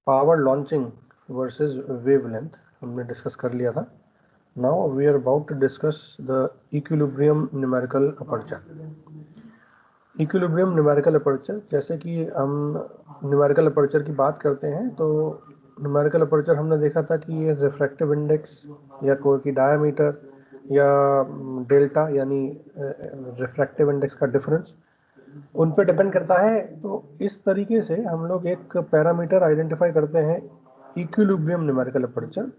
Power launching versus wavelength हमने discuss कर लिया था. Now we are about to discuss the equilibrium numerical aperture. Equilibrium numerical aperture, जैसे कि हम न्यूमेरिकल अपर्चर की बात करते हैं तो न्यूमेरिकल अपर्चर हमने देखा था कि ये रिफ्रैक्टिव इंडेक्स या कोई की डायमीटर या डेल्टा यानी रिफ्रैक्टिव इंडेक्स का डिफरेंस उन पे डिपेंड करता है. तो इस तरीके से हम लोग एक पैरामीटर आइडेंटिफाई करते हैं इक्विलिब्रियम न्यूमेरिकल अपर्चर,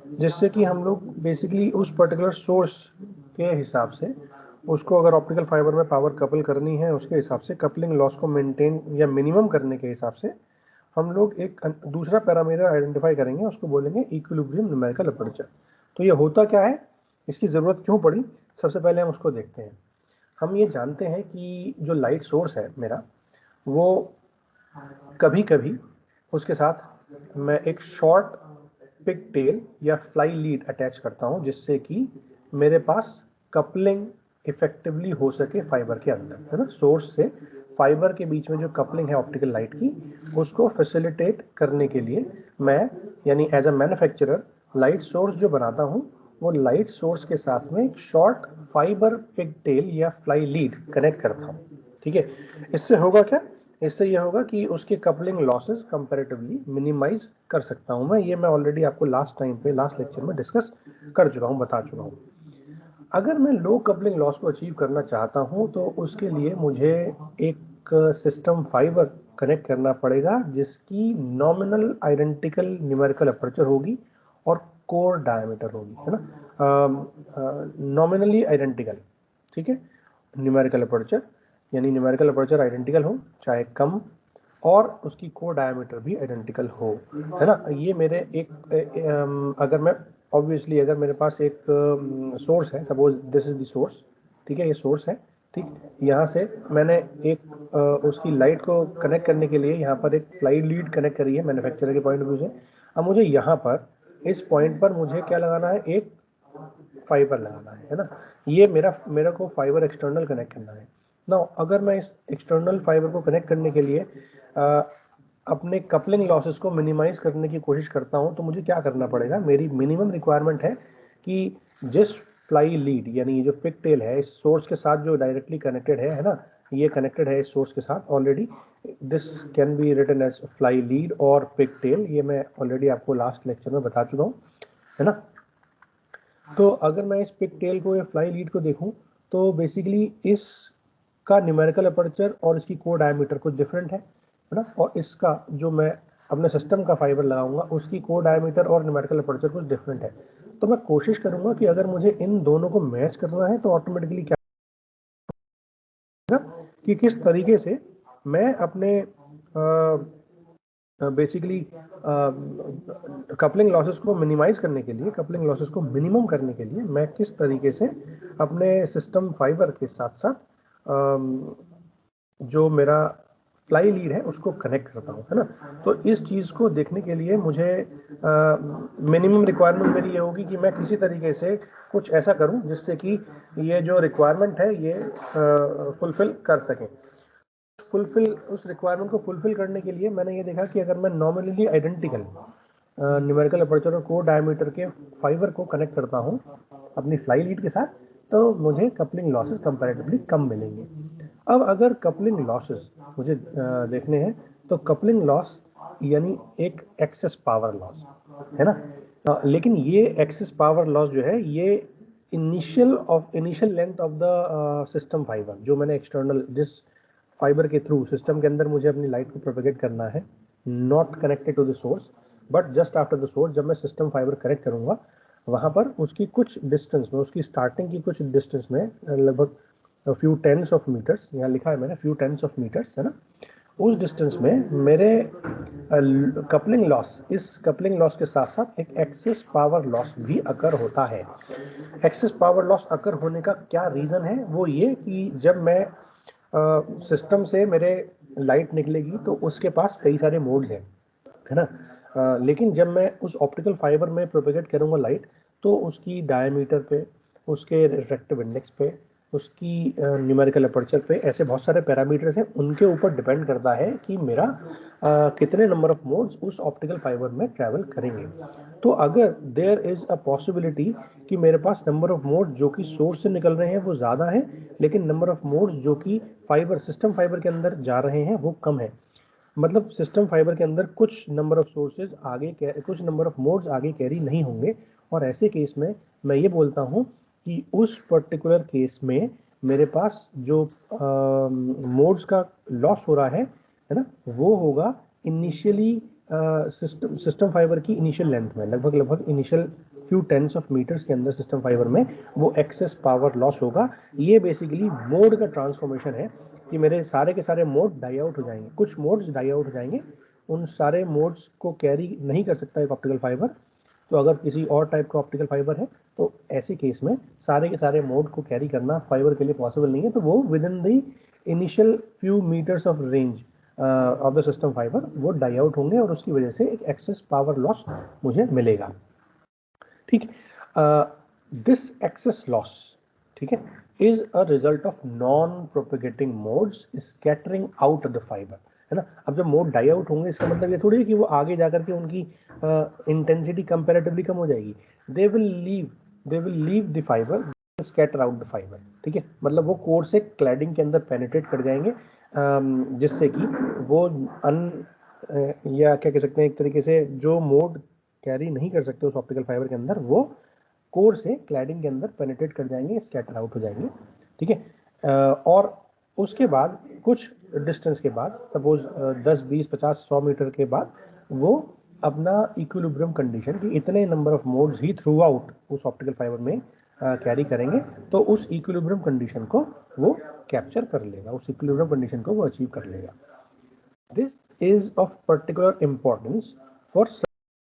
जिससे कि हम लोग बेसिकली उस पर्टिकुलर सोर्स के हिसाब से उसको, अगर ऑप्टिकल फाइबर में पावर कपल करनी है उसके हिसाब से कपलिंग लॉस को मेंटेन या मिनिमम करने के हिसाब से हम लोग एक दूसरा पैरामीटर आइडेंटिफाई करेंगे, उसको बोलेंगे इक्विलिब्रियम न्यूमेरिकल अपर्चर. तो ये होता क्या है, इसकी ज़रूरत क्यों पड़ी, सबसे पहले हम उसको देखते हैं. हम ये जानते हैं कि जो लाइट सोर्स है मेरा, वो कभी कभी उसके साथ मैं एक शॉर्ट पिक टेल या फ्लाई लीड अटैच करता हूं, जिससे कि मेरे पास कपलिंग इफेक्टिवली हो सके फाइबर के अंदर, है ना. सोर्स से फाइबर के बीच में जो कपलिंग है ऑप्टिकल लाइट की, उसको फैसिलिटेट करने के लिए मैं, यानी as a manufacturer, light source जो बनाता हूं वो लाइट सोर्स के साथ में एक शॉर्ट फाइबर पिक टेल या फ्लाई लीड कनेक्ट करता हूं. ठीक है. इससे होगा क्या, इससे ये होगा कि उसके कपलिंग लॉसेस कंपैरेटिवली मिनिमाइज कर सकता हूं मैं. ये मैं ऑलरेडी आपको लास्ट लेक्चर में डिस्कस कर चुका हूं, बता चुका हूं. अगर मैं लो कपलिंग लॉस को अचीव करना चाहता हूं तो उसके लिए मुझे एक सिस्टम फाइबर कनेक्ट करना पड़ेगा जिसकी नॉमिनल आइडेंटिकल न्यूमेरिकल अपर्चर होगी और कोर डायमीटर होगी, है ना. नॉमिनली आइडेंटिकल, ठीक है. न्यूमेरिकल अपर्चर यानी न्यूमेरिकल अपर्चर आइडेंटिकल हो चाहे कम, और उसकी कोर डायमीटर भी आइडेंटिकल हो, है ना. ये मेरे अगर मैं ऑब्वियसली अगर मेरे पास एक सोर्स है, suppose this is the source, ठीक है, ये सोर्स है, ठीक. यहाँ से मैंने एक उसकी लाइट को कनेक्ट करने के लिए यहाँ पर एक फ्लाई लीड कनेक्ट करी है मैन्युफैक्चरर के पॉइंट ऑफ व्यू से. अब मुझे यहाँ पर इस पॉइंट पर मुझे क्या लगाना है, एक फाइबर लगाना है ना. ये मेरा को फाइबर एक्सटर्नल कनेक्ट करना है ना. अगर मैं इस एक्सटर्नल फाइबर को कनेक्ट करने के लिए अपने कपलिंग लॉसेस को मिनिमाइज करने की कोशिश करता हूं तो मुझे क्या करना पड़ेगा, मेरी मिनिमम रिक्वायरमेंट है कि जिस फ्लाई लीड यानी जो पिक टेल है इस सोर्स के साथ जो डायरेक्टली कनेक्टेड है ना, ये कनेक्टेड है इस सोर्स के साथ already. This can be written as fly lead और पिक टेल. ये मैं ऑलरेडी आपको लास्ट लेक्चर में बता चुका हूँ, है ना. तो अगर मैं इस पिक टेल को या फ्लाई लीड को देखूं तो बेसिकली इसका न्यूमेरिकल अपर्चर और इसकी कोर डायमीटर कुछ डिफरेंट है ना. और इसका जो मैं अपने सिस्टम का फाइबर लगाऊंगा उसकी कोर डायमीटर और न्यूमेरिकल अपर्चर कुछ डिफरेंट है. तो मैं कोशिश करूंगा कि अगर मुझे इन दोनों को मैच करना है तो ऑटोमेटिकली क्या कि किस तरीके से मैं अपने बेसिकली कपलिंग लॉसेस को मिनिमाइज करने के लिए, कपलिंग लॉसेस को मिनिमम करने के लिए मैं किस तरीके से अपने सिस्टम फाइबर के साथ साथ जो मेरा फ्लाई लीड है उसको कनेक्ट करता हूँ, है ना. तो इस चीज़ को देखने के लिए मुझे मिनिमम रिक्वायरमेंट मेरी ये होगी कि मैं किसी तरीके से कुछ ऐसा करूँ जिससे कि ये जो रिक्वायरमेंट है ये फुलफिल कर सकें. उस रिक्वायरमेंट को फुलफिल करने के लिए मैंने ये देखा कि अगर मैं नॉमिनली आइडेंटिकल न्यूमेरिकल अपर्चर और कोर डायमीटर के फाइबर को कनेक्ट करता हूँ अपनी फ्लाई लीड के साथ तो मुझे कपलिंग लॉसेस कंपैरेटिवली कम मिलेंगे. अब अगर कपलिंग लॉसेस मुझे देखने हैं तो कपलिंग लॉस यानी एक एक्सेस पावर लॉस, है ना. लेकिन ये एक्सेस पावर लॉस जो है ये initial length of the system fibre, जो मैंने एक्सटर्नल जिस फाइबर के थ्रू सिस्टम के अंदर मुझे अपनी लाइट को प्रोपेगेट करना है, not connected to the source but just after the source, जब मैं सिस्टम फाइबर कनेक्ट करूंगा वहां पर उसकी कुछ डिस्टेंस में, उसकी स्टार्टिंग की कुछ डिस्टेंस में, लगभग फ्यू टेंस ऑफ मीटर्स, यहाँ लिखा है मैंने फ्यू टेंस ऑफ मीटर्स, है ना. उस डिस्टेंस में मेरे कपलिंग लॉस, इस कपलिंग लॉस के साथ साथ एक एक्सेस पावर लॉस भी अकर होता है. एक्सेस पावर लॉस अकर होने का क्या रीज़न है, वो ये कि जब मैं सिस्टम से मेरे लाइट निकलेगी तो उसके पास कई सारे मोड्स हैं, है ना. लेकिन जब मैं उस ऑप्टिकल फाइबर में प्रोपेगेट करूंगा लाइट तो उसकी डायमीटर पे, उसके रिफ्रैक्टिव इंडेक्स पे, उसकी न्यूमेरिकल अपर्चर पे ऐसे बहुत सारे पैरामीटर्स हैं, उनके ऊपर डिपेंड करता है कि मेरा कितने नंबर ऑफ मोड्स उस ऑप्टिकल फाइबर में ट्रैवल करेंगे। तो अगर देयर इज अ पॉसिबिलिटी कि मेरे पास नंबर ऑफ मोड जो कि सोर्स से निकल रहे हैं वो ज़्यादा है, लेकिन नंबर ऑफ मोड्स जो कि सिस्टम फाइबर के अंदर जा रहे हैं वो कम है, मतलब सिस्टम फाइबर के अंदर कुछ नंबर ऑफ सोर्सेज आगे कुछ नंबर ऑफ मोड्स आगे कैरी नहीं होंगे, और ऐसे केस में मैं ये बोलता हूँ कि उस पर्टिकुलर केस में मेरे पास जो मोड्स का लॉस हो रहा है ना, वो होगा इनिशियली सिस्टम फाइबर की इनिशियल लेंथ में, लगभग initial few tens of metres के अंदर सिस्टम फाइबर में वो एक्सेस पावर लॉस होगा। ये बेसिकली मोड का ट्रांसफॉर्मेशन है कि मेरे सारे के सारे मोड डाई आउट हो जाएंगे, कुछ मोड्स डाई आउट हो जाएंगे, उन सारे मोड्स को कैरी नहीं कर सकता एक ऑप्टिकल फाइबर। तो अगर किसी और टाइप का ऑप्टिकल फाइबर है तो ऐसे केस में सारे के सारे मोड को कैरी करना फाइबर के लिए पॉसिबल नहीं है, तो वो within the initial few metres of range of the system fibre वो डाई आउट होंगे और उसकी वजह से एक एक्सेस पावर लॉस मुझे मिलेगा। ठीक, दिस एक्सेस लॉस, ठीक है, is a result of non propagating modes scattering out of the fibre, है ना। अब जब मोड डाई आउट होंगे इसका मतलब ये थोड़ी है कि वो आगे जाकर के उनकी इंटेंसिटी कंपैरेटिवली कम हो जाएगी। They will leave the fibre, scatter out the fibre, ठीक है, मतलब वो कोर से क्लैडिंग के अंदर पेनिट्रेट कर जाएंगे, जिससे कि वो या क्या कह सकते हैं, एक तरीके से जो मोड कैरी नहीं कर सकते उस ऑप्टिकल फाइबर के अंदर, वो कोर से क्लैडिंग के अंदर पेनिट्रेट कर जाएंगे, स्कैटर आउट हो जाएंगे, ठीक है। और उसके बाद कुछ डिस्टेंस के बाद, सपोज 10, 20, 50, 100 मीटर के बाद वो अपना इक्विलिब्रियम कंडीशन की इतने number of modes he through out उस ऑप्टिकल फाइबर में कैरी करेंगे, तो उस इक्विलिब्रियम कंडीशन को वो कैप्चर कर लेगा, उस इक्विलिब्रियम कंडीशन को वो अचीव कर लेगा। This is of particular importance for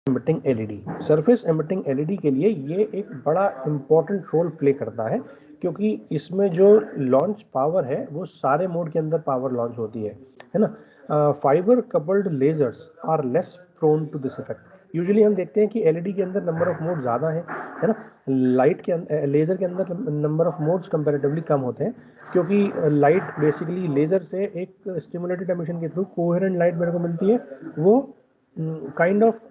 emitting LED. Surface emitting LED के लिए ये एक बड़ा इंपॉर्टेंट रोल प्ले करता है, क्योंकि इसमें जो लॉन्च पावर है वो सारे मोड के अंदर पावर लॉन्च होती है ना। Fibre coupled lasers are less prone to this effect. Usually हम देखते हैं कि एलईडी के अंदर नंबर ऑफ मोड ज़्यादा है ना, लाइट के लेज़र के अंदर नंबर ऑफ मोड्स कंपैरेटिवली कम होते हैं, क्योंकि लाइट बेसिकली लेज़र से एक स्टिमुलेटेड एमिशन के थ्रू कोहेरेंट लाइट मेरे को मिलती है, वो kind of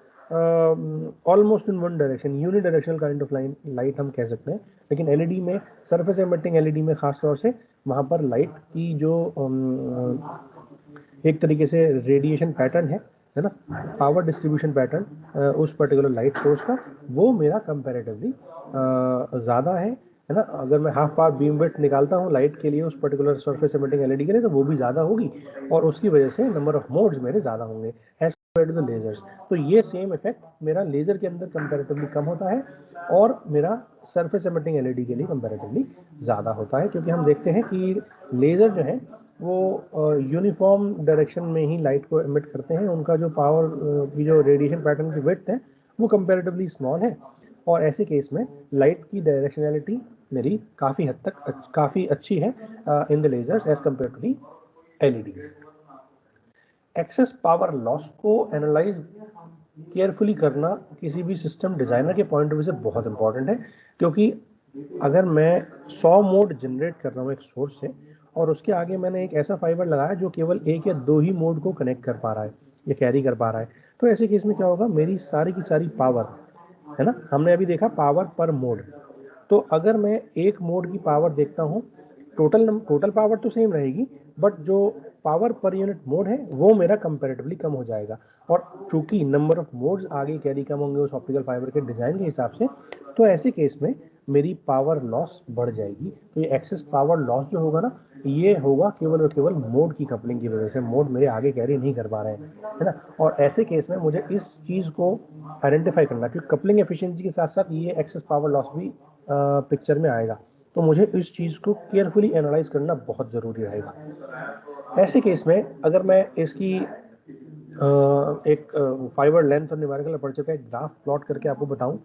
almost in one direction, unidirectional kind of light हम कह सकते हैं। लेकिन एलईडी में, सरफेस एमिटिंग एलईडी में खास तौर से वहाँ पर लाइट की जो एक तरीके से रेडिएशन पैटर्न है ना, पावर डिस्ट्रीब्यूशन पैटर्न उस पर्टिकुलर लाइट सोर्स का, वो मेरा कंपैरेटिवली ज़्यादा है ना। अगर मैं हाफ पावर बीम विड्थ निकालता हूँ लाइट के लिए उस पर्टिकुलर सरफेस एमिटिंग एलईडी के लिए, तो वो भी ज़्यादा होगी, और उसकी वजह से नंबर ऑफ मोड्स मेरे ज़्यादा होंगे as compare to the lasers. तो ये सेम इफेक्ट मेरा लेजर के अंदर कंपैरेटिवली कम होता है और मेरा सरफेस एमिटिंग एलईडी के लिए कंपैरेटिवली ज़्यादा होता है, क्योंकि हम देखते हैं कि लेज़र जो है वो यूनिफॉर्म डायरेक्शन में ही लाइट को एमिट करते हैं, उनका जो पावर की जो रेडिएशन पैटर्न की विड्थ है वो कंपैरेटिवली स्मॉल है, और ऐसे केस में लाइट की डायरेक्शनैलिटी मेरी काफ़ी हद तक काफ़ी अच्छी है in the lasers as compare to the LEDs. Excess power loss को एनालाइज केयरफुली करना किसी भी सिस्टम डिज़ाइनर के पॉइंट ऑफ व्यू से बहुत इंपॉर्टेंट है, क्योंकि अगर मैं 100 मोड जनरेट कर रहा हूँ एक सोर्स से, और उसके आगे मैंने एक ऐसा फाइबर लगाया जो केवल 1 या 2 ही मोड को कनेक्ट कर पा रहा है या कैरी कर पा रहा है, तो ऐसे केस में क्या होगा, मेरी सारी की सारी पावर, है ना, हमने अभी देखा पावर पर मोड, तो अगर मैं एक मोड की पावर देखता हूँ, टोटल पावर तो सेम रहेगी, बट जो पावर पर यूनिट मोड है वो मेरा कंपैरेटिवली कम हो जाएगा, और चूंकि नंबर ऑफ मोड्स आगे कैरी कम होंगे उस ऑप्टिकल फाइबर के डिज़ाइन के हिसाब से, तो ऐसे केस में मेरी पावर लॉस बढ़ जाएगी। तो ये एक्सेस पावर लॉस जो होगा ना, ये होगा केवल और केवल मोड की कपलिंग की वजह से, मोड मेरे आगे कैरी नहीं कर पा रहे हैं, है ना। और ऐसे केस में मुझे इस चीज़ को आइडेंटिफाई करना, क्योंकि कपलिंग एफिशिएंसी के साथ साथ ये एक्सेस पावर लॉस भी पिक्चर में आएगा, तो मुझे इस चीज़ को केयरफुली एनालाइज करना बहुत ज़रूरी रहेगा। ऐसे केस में अगर मैं इसकी एक फाइबर लेंथ और न्यूमेरिकल अपर्चर का एक ग्राफ प्लॉट करके आपको बताऊं,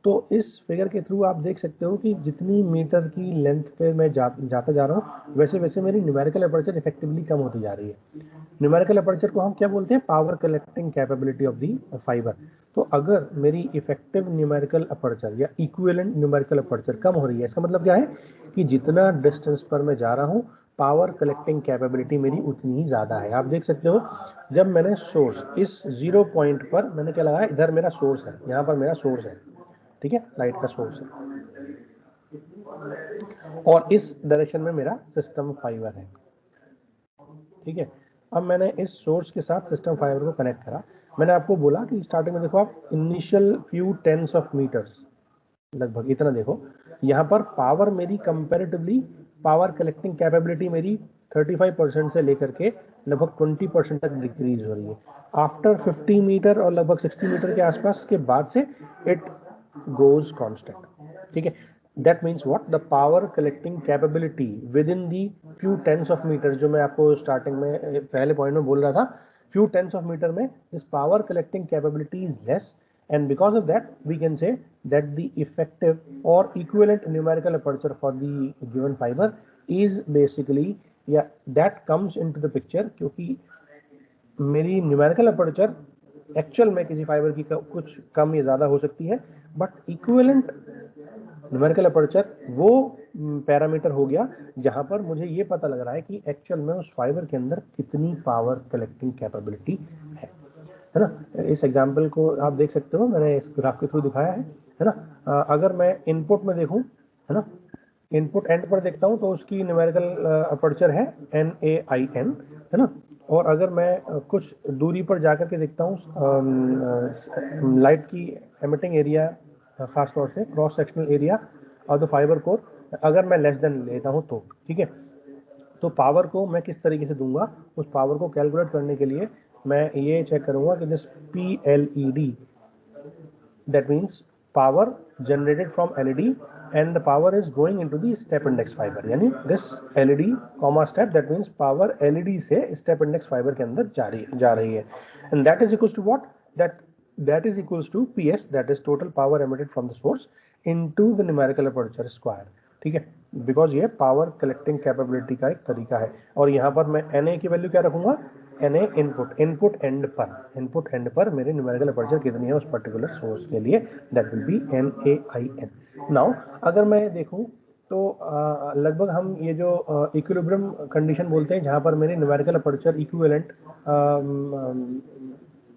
तो इस फिगर के थ्रू आप देख सकते हो कि जितनी मीटर की लेंथ पे मैं जाता जा रहा हूँ, वैसे वैसे मेरी न्यूमेरिकल अपर्चर इफेक्टिवली कम होती जा रही है। न्यूमेरिकल अपर्चर को हम क्या बोलते हैं, power collecting capability of the fibre. तो अगर मेरी इफेक्टिव न्यूमेरिकल अपर्चर या इक्विवेलेंट न्यूमेरिकल अपर्चर कम हो रही है, इसका मतलब क्या है कि जितना डिस्टेंस पर मैं जा रहा हूँ पावर कलेक्टिंग कैपेबिलिटी मेरी उतनी ही ज़्यादा है। आप देख सकते हो जब मैंने सोर्स इस 0 पॉइंट पर मैंने क्या लगाया, इधर मेरा सोर्स है, यहाँ पर मेरा सोर्स है, ठीक है, लाइट का सोर्स है, और इस डायरेक्शन में मेरा सिस्टम फाइबर है, ठीक है। अब मैंने इस सोर्स के साथ सिस्टम फाइबर को कनेक्ट करा। मैंने आपको बोला कि स्टार्टिंग में देखो आप initial few tens of metres, लगभग इतना देखो, यहाँ पर पावर मेरी कंपैरेटिवली पावर कलेक्टिंग कैपेबिलिटी मेरी 35% से लेकर के लगभग 20% तक डिक्रीज हो रही है। आफ्टर 50 मीटर और लगभग 60 मीटर के आसपास के बाद से इट गोज कांस्टेंट, ठीक है। That means what, the power collecting capability within the few tens of metre, जो मैं आपको स्टार्टिंग में पहले पॉइंट में बोल रहा था, few tens of meter में this power collecting capability is less, and because of that we can say that the effective or equivalent numerical aperture for the given fiber is basically, yeah, that comes into the picture, क्योंकि मेरी numerical aperture actual में किसी fibre की कुछ कम या ज़्यादा हो सकती है, बट इक्विवेलेंट न्यूमेरिकल अपर्चर वो पैरामीटर हो गया जहां पर मुझे ये पता लग रहा है कि एक्चुअल में उस फाइबर के अंदर कितनी पावर कलेक्टिंग कैपेबिलिटी है ना। इस एग्जांपल को आप देख सकते हो, मैंने इस ग्राफ के थ्रू दिखाया है ना। अगर मैं इनपुट में देखूं, है ना, इनपुट एंड पर देखता हूं तो उसकी न्यूमेरिकल अपर्चर है NaIN, है ना। और अगर मैं कुछ दूरी पर जाकर के देखता हूँ लाइट की एमिटिंग एरिया, खास तौर से cross sectional area of the fibre core, अगर मैं लेस देन लेता हूँ तो ठीक है, तो पावर को मैं किस तरीके से दूंगा, उस पावर को कैलकुलेट करने के लिए मैं ये चेक करूंगा कि this PLED, that means power generated from LED and the power is going into the step index fiber, यानी this LED comma step, that means power LED से step index fiber के अंदर जा रही है, and that is equals to what, that is equals to PS, that is total power emitted from the source into the numerical aperture square, ठीक है। Because ये power collecting capability का एक तरीका है। और यहाँ पर मैं Na की वैल्यू क्या रखूंगा, Na इनपुट एंड पर मेरे न्यूमेरिकल अपर्चर कितनी है उस पर्टिकुलर सोर्स के लिए, that will be NaIN। Now अगर मैं देखूं तो लगभग हम ये जो इक्विलिब्रियम कंडीशन बोलते हैं, जहां पर मेरी न्यूमेरिकल अपर्चर इक्विवेलेंट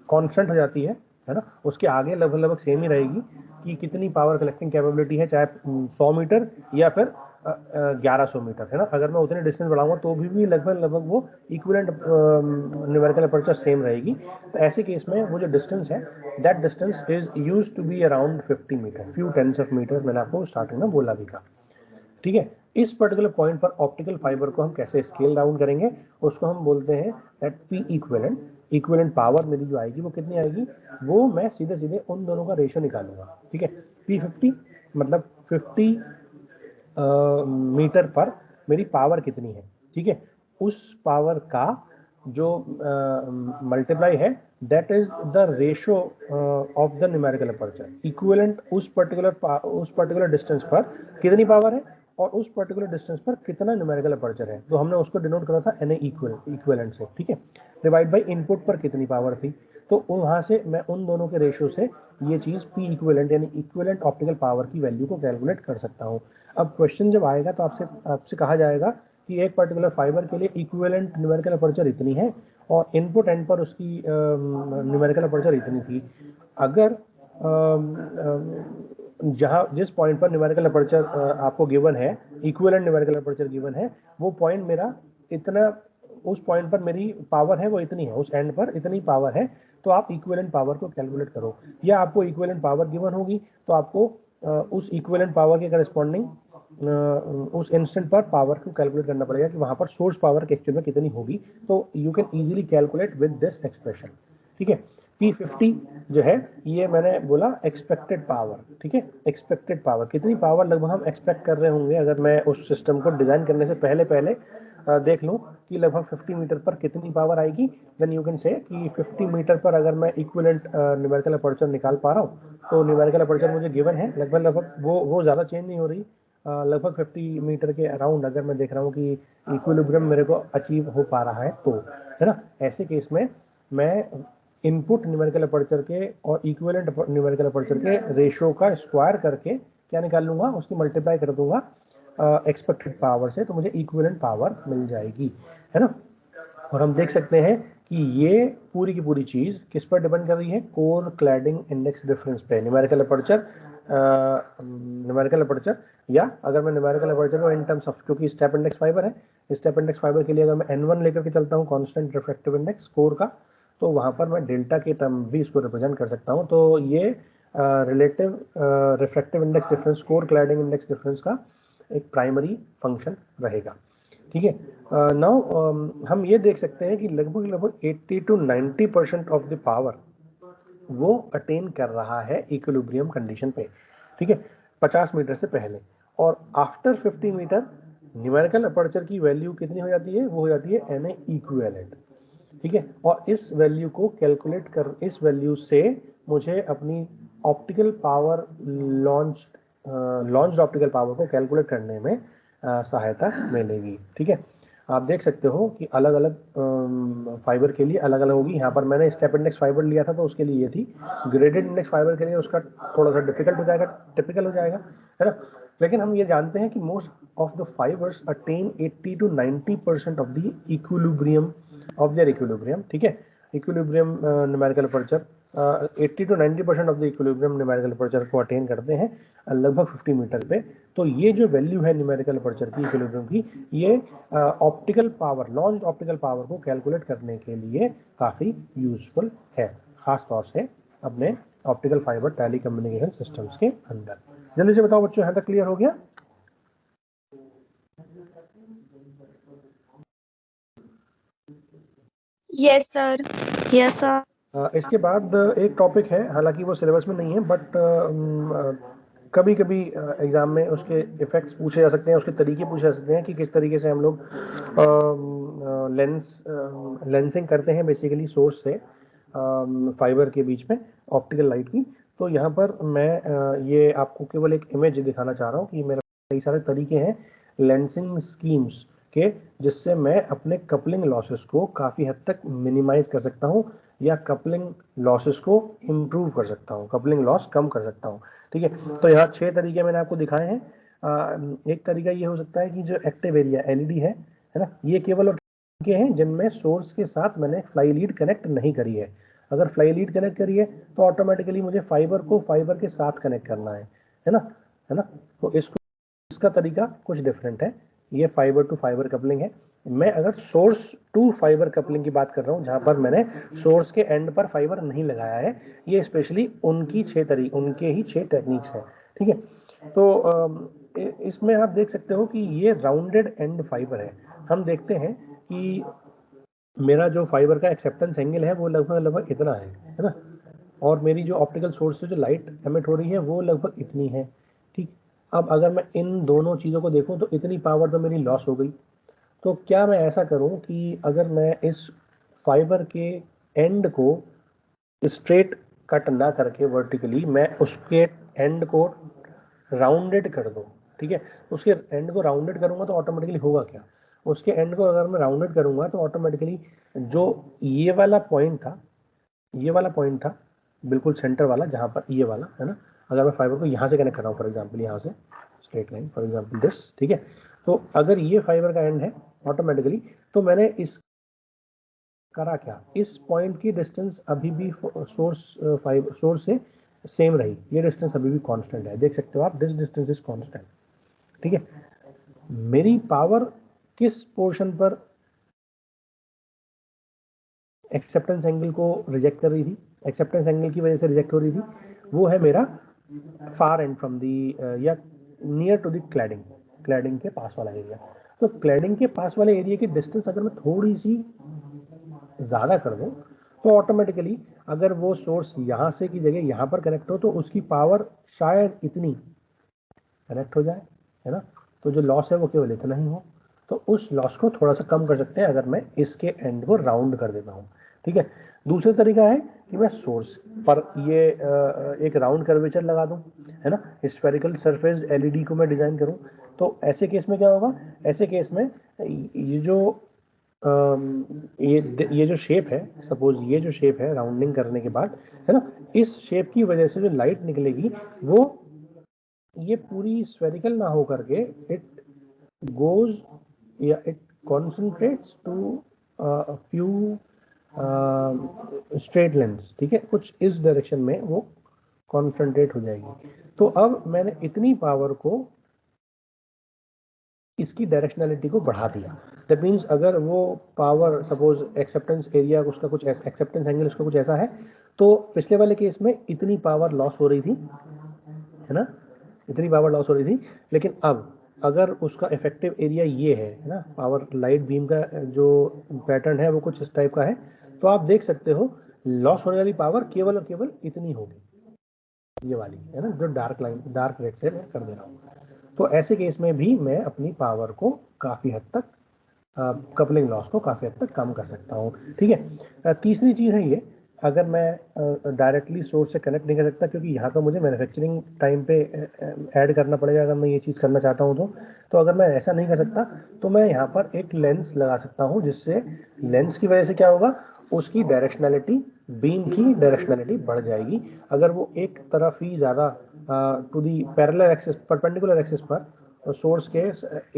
कांस्टेंट हो जाती है ना, उसके आगे लगभग सेम ही रहेगी कि कितनी पावर कलेक्टिंग कैपेबिलिटी है, चाहे 100 मीटर या फिर 1100 मीटर, है ना। अगर मैं उतने डिस्टेंस बढ़ाऊंगा तो भी लगभग वो इक्विवेलेंट न्यूमेरिकल अपर्चर सेम रहेगी। तो ऐसे केस में वो जो डिस्टेंस है, that distance is used to be around 50 metre, few tens of metre, मैंने आपको स्टार्टिंग में बोला भी था, ठीक है। इस पर्टिकुलर पॉइंट पर ऑप्टिकल फाइबर को हम कैसे स्केल डाउन करेंगे, उसको हम बोलते हैं दैट P इक्विवेलेंट पावर मेरी जो आएगी वो कितनी आएगी, वो मैं सीधे उन दोनों का रेशियो निकालूंगा, ठीक है। P50 मतलब 50 मीटर पर मेरी पावर कितनी है, ठीक है, उस पावर का जो मल्टीप्लाई है, that is the ratio of the numerical aperture. Equivalent उस पर्टिकुलर डिस्टेंस पर कितनी पावर है और उस पर्टिकुलर डिस्टेंस पर कितना न्यूमेरिकल अपर्चर है, तो हमने उसको डिनोट करा था Na इक्विवेलेंट से, ठीक है, डिवाइड बाई इनपुट पर कितनी पावर थी, तो वहां से मैं उन दोनों के रेशियो से ये चीज P इक्विवेलेंट यानी इक्विवेलेंट ऑप्टिकल पावर की वैल्यू को कैलकुलेट कर सकता हूँ। अब क्वेश्चन जब आएगा तो आपसे कहा जाएगा कि एक पर्टिकुलर फाइबर के लिए इक्विवेलेंट न्यूमेरिकल अपर्चर इतनी है और इनपुट एंड पर उसकी न्यूमेरिकल अपर्चर इतनी थी। अगर जिस पॉइंट पर न्यूमेरिकल अपर्चर आपको गिवन है, इक्विवेलेंट न्यूमेरिकल अपर्चर गिवन है, वो पॉइंट मेरा इतना, उस पॉइंट पर मेरी पावर है वो इतनी है, उस एंड पर इतनी पावर है, तो आप इक्विवेलेंट पावर को कैलकुलेट करो, या आपको इक्विवेलेंट पावर गिवन होगी तो आपको उस इक्विवेलेंट पावर के करस्पॉन्डिंग उस इंस्टेंट पर पावर को कैलकुलेट करना पड़ेगा कि वहां पर सोर्स पावर के एक्चुअल में कितनी होगी, तो you can easily calculate with this expression, ठीक है। P50 जो है ये मैंने बोला एक्सपेक्टेड पावर, ठीक है, एक्सपेक्टेड पावर कितनी पावर लगभग हम एक्सपेक्ट कर रहे होंगे, अगर मैं उस सिस्टम को डिजाइन करने से पहले देख लूं कि लगभग 50 मीटर पर कितनी पावर आएगी, देन यू कैन से कि 50 मीटर पर अगर मैं इक्विवेलेंट न्यूमेरिकल अपर्चर निकाल पा रहा हूं, तो न्यूमेरिकल अपर्चर मुझे गिवन है लगभग वो ज़्यादा चेंज नहीं हो रही, लगभग 50 मीटर के अराउंड अगर मैं देख रहा हूँ कि इक्विलिब्रियम मेरे को अचीव हो पा रहा है तो, है ना। ऐसे केस में मैं इनपुट न्यूमेरिकल अपर्चर के और इक्विवेलेंट न्यूमेरिकल अपर्चर के रेशियो का स्क्वायर करके क्या निकाल लूंगा, उसकी मल्टीप्लाई कर दूंगा एक्सपेक्टेड पावर से, तो मुझे इक्विवेलेंट पावर मिल जाएगी, है ना। और हम देख सकते हैं कि ये पूरी की पूरी चीज किस पर डिपेंड कर रही है, कोर क्लैडिंग इंडेक्स डिफरेंस पे। न्यूमेरिकल अपर्चर या अगर मैं न्यूमेरिकल अपर्चर को इन टर्म्स ऑफ, क्योंकि स्टेप इंडेक्स फाइबर है, स्टेप इंडेक्स फाइबर के लिए अगर मैं n1 लेकर के चलता हूँ कांस्टेंट रिफ्रैक्टिव इंडेक्स कोर का, तो वहां पर मैं डेल्टा के टर्म भी इसको रिप्रेजेंट कर सकता हूँ। तो ये relative refractive index difference, core cladding index difference का एक प्राइमरी फंक्शन रहेगा, ठीक है। नाउ हम ये देख सकते हैं कि लगभग 80 to 90% ऑफ द पावर वो अटेन कर रहा है इक्विलिब्रियम कंडीशन पे, ठीक है, 50 मीटर से पहले। और आफ्टर 50 मीटर न्यूमेरिकल अपर्चर की वैल्यू कितनी हो जाती है, वो हो जाती है Na इक्विवेलेंट, ठीक है। और इस वैल्यू को कैलकुलेट कर, इस वैल्यू से मुझे अपनी optical power launch optical power को कैलकुलेट करने में सहायता मिलेगी, ठीक है। आप देख सकते हो कि अलग अलग फाइबर के लिए अलग अलग होगी। यहाँ पर मैंने स्टेप इंडेक्स फाइबर लिया था तो उसके लिए ये थी, ग्रेडेड इंडेक्स फाइबर के लिए उसका थोड़ा सा डिफिकल्ट हो जाएगा, टिपिकल हो जाएगा, है ना। लेकिन हम ये जानते हैं कि most of the fibres attain 80 to 90% of the equilibrium of their equilibrium, ठीक है। Equilibrium numerical aperture 80 to 90% of the equilibrium numerical aperture को अटेन करते हैं लगभग 50 मीटर पे। तो ये जो वैल्यू है न्यूमेरिकल अपर्चर की इक्विलिब्रियम की, ये optical power, launch optical power को कैलकुलेट करने के लिए काफी यूजफुल है, खास तौर से अपने optical fibre telecommunication systems के अंदर। जल्दी से बताओ बच्चों, यहाँ तक क्लियर हो गया? Yes sir. Yes sir. इसके बाद एक टॉपिक है, हालांकि वो सिलेबस में नहीं है, बट कभी कभी एग्जाम में उसके इफेक्ट्स पूछे जा सकते हैं, उसके तरीके पूछे जा सकते हैं कि किस तरीके से हम लोग लेंसिंग करते हैं बेसिकली सोर्स से फाइबर के बीच में ऑप्टिकल लाइट की। तो यहाँ पर मैं ये आपको केवल एक इमेज दिखाना चाह रहा हूँ कि मेरे कई सारे तरीके हैं लेंसिंग स्कीम्स के, जिससे मैं अपने कपलिंग लॉसेस को काफ़ी हद तक मिनिमाइज कर सकता हूँ या कपलिंग लॉसेस को इम्प्रूव कर सकता हूँ, कपलिंग लॉस कम कर सकता हूँ, ठीक है। तो यहाँ 6 तरीके मैंने आपको दिखाए हैं। एक तरीका ये हो सकता है कि जो एक्टिव एरिया एलईडी है ना, ये केवल तरीके हैं जिनमें सोर्स के साथ मैंने फ्लाई लीड कनेक्ट नहीं करी है। अगर फ्लाई लीड कनेक्ट करी है तो ऑटोमेटिकली मुझे फाइबर को फाइबर के साथ कनेक्ट करना है ना। तो इसका तरीका कुछ डिफरेंट है, ये फाइबर टू फाइबर कपलिंग है। मैं अगर सोर्स टू फाइबर कपलिंग की बात कर रहा हूँ, जहां पर मैंने सोर्स के एंड पर फाइबर नहीं लगाया है, ये स्पेशली उनके ही 6 टेक्निक्स है, ठीक है। तो इसमें आप देख सकते हो कि ये राउंडेड एंड फाइबर है। हम देखते हैं कि मेरा जो फाइबर का एक्सेप्टेंस एंगल है वो लगभग इतना है ना, और मेरी जो ऑप्टिकल सोर्स से जो लाइट एमिट हो रही है वो लगभग इतनी है, ठीक। अब अगर मैं इन दोनों चीज़ों को देखूं तो इतनी पावर तो मेरी लॉस हो गई। तो क्या मैं ऐसा करूं कि अगर मैं इस फाइबर के एंड को स्ट्रेट कट ना करके वर्टिकली मैं उसके एंड को राउंडेड कर दूं, ठीक है। उसके एंड को राउंडेड करूंगा तो ऑटोमेटिकली होगा क्या, उसके एंड को अगर मैं राउंडेड करूंगा तो ऑटोमेटिकली जो ये वाला पॉइंट था बिल्कुल सेंटर वाला, जहां पर ये वाला है ना, अगर मैं फाइबर को यहाँ से कनेक्ट कर रहा हूँ, फॉर एग्जाम्पल यहाँ से straight line, for example this, ठीक है। तो अगर ये फाइबर का एंड है ऑटोमेटिकली, तो मैंने इस करा क्या, इस पॉइंट की डिस्टेंस अभी भी सोर्स से सेम रही, ये डिस्टेंस अभी भी कांस्टेंट है, देख सकते हो आप, दिस डिस्टेंस इज कांस्टेंट, ठीक है। मेरी पावर किस पोर्शन पर एक्सेप्टेंस एंगल को रिजेक्ट कर रही थी, एक्सेप्टेंस एंगल की वजह से रिजेक्ट हो रही थी, वो है मेरा फार एंड फ्रॉम दी या नियर टू द क्लैडिंग के पास वाला एरिया। तो क्लैडिंग के पास वाले एरिया की डिस्टेंस अगर मैं थोड़ी सी ज़्यादा कर दूं तो ऑटोमेटिकली अगर वो सोर्स यहाँ से की जगह यहाँ पर कनेक्ट हो तो उसकी पावर शायद इतनी कनेक्ट हो जाए, है ना। तो जो लॉस है वो केवल इतना ही हो, तो उस लॉस को थोड़ा सा कम कर सकते हैं अगर मैं इसके एंड को राउंड कर देता हूँ, ठीक है। दूसरा तरीका है कि मैं सोर्स पर ये एक राउंड कर्वेचर लगा दूं, है ना, स्फेरिकल सरफेस एलईडी को मैं डिजाइन करूं। तो ऐसे केस में क्या होगा, ऐसे केस में ये जो ये जो शेप है, सपोज ये जो शेप है राउंडिंग करने के बाद, है ना, इस शेप की वजह से जो लाइट निकलेगी वो ये पूरी स्फेरिकल ना हो करके इट गोज या it concentrates to few straight lens, ठीक है, कुछ इस डायरेक्शन में वो कॉन्सेंट्रेट हो जाएगी। तो अब मैंने इतनी पावर को, इसकी डायरेक्शनलिटी को बढ़ा दिया। दैट मीन्स अगर वो पावर सपोज एक्सेप्टेंस एरिया उसका कुछ एक्सेप्टेंस एंगल उसका कुछ ऐसा है, तो पिछले वाले केस में इतनी पावर लॉस हो रही थी, है ना, इतनी पावर लॉस हो रही थी। लेकिन अब अगर उसका इफेक्टिव एरिया ये है ना, पावर लाइट बीम का जो पैटर्न है वो कुछ इस टाइप का है, तो आप देख सकते हो लॉस होने वाली पावर केवल और केवल इतनी होगी, ये वाली, है ना, जो डार्क लाइन डार्क रेड से कर दे रहा हूँ। तो ऐसे केस में भी मैं अपनी पावर को काफ़ी हद तक, कपलिंग लॉस को काफ़ी हद तक कम कर सकता हूँ, ठीक है। तीसरी चीज़ है ये, अगर मैं डायरेक्टली सोर्स से कनेक्ट नहीं कर सकता, क्योंकि यहाँ तो मुझे मैन्युफैक्चरिंग टाइम पे ऐड करना पड़ेगा अगर मैं ये चीज़ करना चाहता हूँ तो अगर मैं ऐसा नहीं कर सकता तो मैं यहाँ पर एक लेंस लगा सकता हूँ, जिससे लेंस की वजह से क्या होगा, उसकी डायरेक्शनलिटी, बीम की डायरेक्शनलिटी बढ़ जाएगी। अगर वो एक तरफ ही ज़्यादा to the parallel axis, perpendicular axis पर, सोर्स के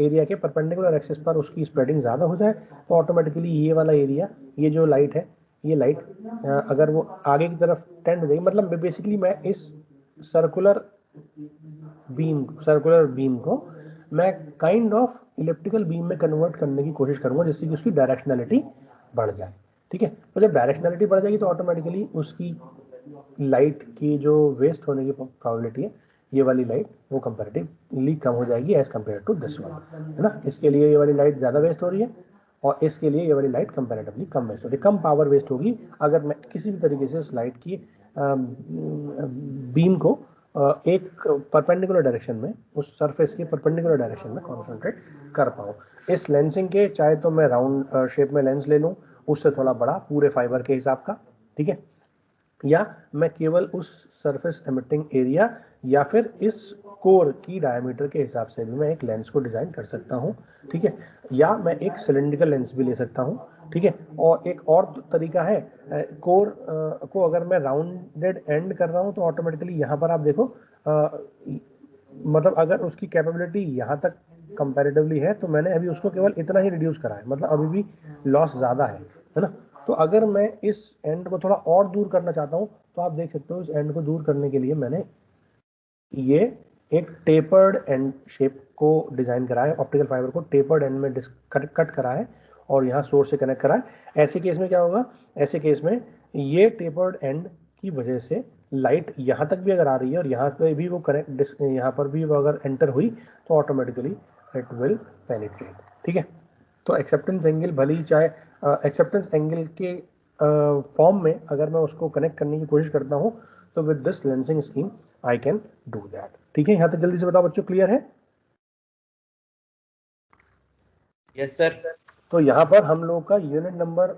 एरिया के परपेंडिकुलर एक्सिस पर उसकी स्प्रेडिंग ज़्यादा हो जाए, तो ऑटोमेटिकली ये वाला एरिया, ये जो लाइट है, ये लाइट अगर वो आगे की तरफ टेंड हो जाएगी, मतलब बेसिकली मैं इस सर्कुलर बीम को मैं काइंड ऑफ इलेप्टिकल बीम में कन्वर्ट करने की कोशिश करूंगा, जिससे कि उसकी डायरेक्शनलिटी बढ़ जाए, ठीक है। तो जब डायरेक्शनलिटी बढ़ जाएगी तो ऑटोमेटिकली उसकी लाइट की जो वेस्ट होने की प्रोबेबिलिटी है, ये वाली लाइट वो कंपैरेटिवली कम हो जाएगी as compare to this one, है ना। इसके लिए ये वाली लाइट ज़्यादा वेस्ट हो रही है और इसके लिए ये वाली लाइट कंपैरेटिवली कम वेस्ट हो रही है, कम पावर वेस्ट होगी अगर मैं किसी भी तरीके से उस लाइट की बीम को एक परपेंडिकुलर डायरेक्शन में, उस सरफेस के परपेंडिकुलर डायरेक्शन में कॉन्सेंट्रेट कर पाऊँ। इस लेंसिंग के चाहे तो मैं राउंड शेप में लेंस ले लूँ, उससे थोड़ा बड़ा पूरे फाइबर के हिसाब का, ठीक है, या मैं केवल उस सरफेस एमिटिंग एरिया या फिर इस कोर की डायमीटर के हिसाब से भी मैं एक लेंस को डिजाइन कर सकता हूं, ठीक है, या मैं एक सिलेंड्रिकल लेंस भी ले सकता हूं, ठीक है। और एक और तरीका है, कोर को अगर मैं राउंडेड एंड कर रहा हूं तो ऑटोमेटिकली यहां पर आप देखो, मतलब अगर उसकी कैपेबिलिटी यहाँ तक कंपैरेटिवली है तो मैंने अभी उसको केवल इतना ही रिड्यूस करा है, मतलब अभी भी लॉस ज़्यादा है ना। तो अगर मैं इस एंड को थोड़ा और दूर करना चाहता हूँ तो आप देख सकते हो इस एंड को दूर करने के लिए मैंने ये एक टेपर्ड एंड शेप को डिजाइन करा है, ऑप्टिकल फाइबर को टेपर्ड एंड में कट करा है और यहाँ सोर्स से कनेक्ट करा है। ऐसे केस में क्या होगा, ऐसे केस में ये टेपर्ड एंड की वजह से लाइट यहाँ तक भी अगर आ रही है और यहाँ पे भी वो कनेक्ट, यहाँ पर भी वो अगर एंटर हुई तो ऑटोमेटिकली इट विल पेनिट्रेट, ठीक है। तो एक्सेप्टेंस एंगल भले ही चाहे एक्सेप्टेंस एंगल के फॉर्म में अगर मैं उसको कनेक्ट करने की कोशिश करता हूँ तो with this lensing scheme I can do that, ठीक है। यहाँ तक जल्दी से बताओ बच्चों, क्लियर है? Yes sir. तो यहाँ पर हम लोग का यूनिट नंबर